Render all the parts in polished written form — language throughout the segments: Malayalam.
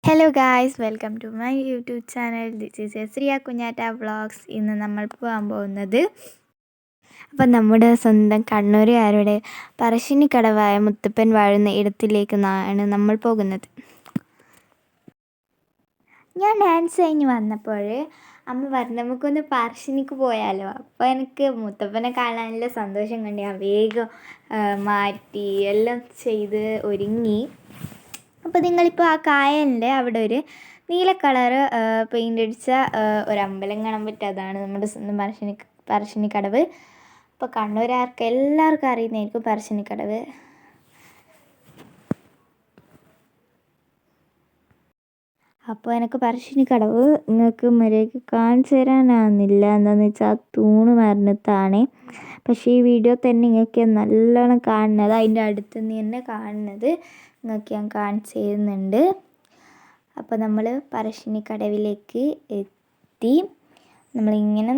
Hello guys, welcome to my YouTube channel. This is Esriya Kunjatta vlogs. ഇന്ന് നമ്മൾ പോകാൻ പോകുന്നത് നമ്മുടെ സ്വന്തം കണ്ണൂരുകാരുടെ പറശ്ശിനിക്കടവായ മുത്തപ്പൻ വാഴുന്ന ഇടത്തിലേക്കാണ് നമ്മൾ പോകുന്നത്. ഞാൻ ഡാൻസ് കഴിഞ്ഞ് വന്നപ്പോൾ അമ്മ പറഞ്ഞു നമുക്കൊന്ന് പറശ്ശിനിക്ക് പോയാലോ. അപ്പോൾ എനിക്ക് മുത്തപ്പനെ കാണാനുള്ള സന്തോഷം കണ്ട് ഞാൻ വേഗം മാറ്റി എല്ലാം ചെയ്ത് ഒരുങ്ങി. അപ്പോൾ നിങ്ങളിപ്പോൾ ആ കായലിൻ്റെ അവിടെ ഒരു നീല കളറ് പെയിൻ്റ് അടിച്ച ഒരു അമ്പലം കാണാൻ പറ്റും. അതാണ് നമ്മുടെ സ്വന്തം പറശ്ശിനിക്കടവ്. അപ്പോൾ കണ്ണൂരാർക്ക് എല്ലാവർക്കും അറിയുന്നതായിരിക്കും പറശ്ശിനിക്കടവ്. അപ്പോൾ എനിക്ക് പറശ്ശിനിക്കടവ് നിങ്ങൾക്ക് മര്യാദയ്ക്ക് കാണിച്ചു തരാനാവുന്നില്ല. എന്താണെന്ന് വെച്ചാൽ ആ തൂണ് മരണത്താണ്. പക്ഷേ ഈ വീഡിയോ തന്നെ നിങ്ങൾക്ക് നല്ലോണം കാണുന്നത്, അതിൻ്റെ അടുത്ത് നിന്ന് തന്നെ കാണുന്നത് നിങ്ങൾക്ക് ഞാൻ കാണിച്ചു തരുന്നുണ്ട്. അപ്പോൾ നമ്മൾ പറശ്ശിനിക്കടവിലേക്ക് എത്തി. നമ്മളിങ്ങനെ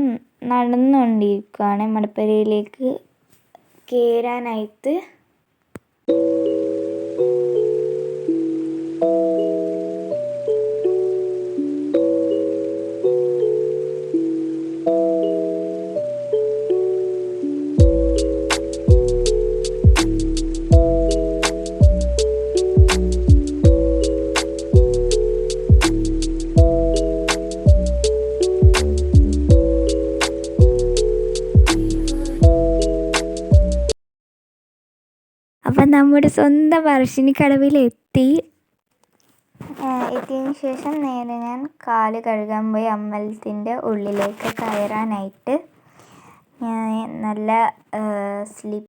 നടന്നുകൊണ്ടിരിക്കുകയാണ് മടപ്പരയിലേക്ക് കയറാനായിട്ട്. അപ്പം നമ്മുടെ സ്വന്തം പറശ്ശിനിക്കടവിലെത്തി. എത്തിയതിന് ശേഷം നേരെ ഞാൻ കാല് കഴുകാൻ പോയി അമ്പലത്തിൻ്റെ ഉള്ളിലേക്ക് കയറാനായിട്ട്. ഞാൻ നല്ല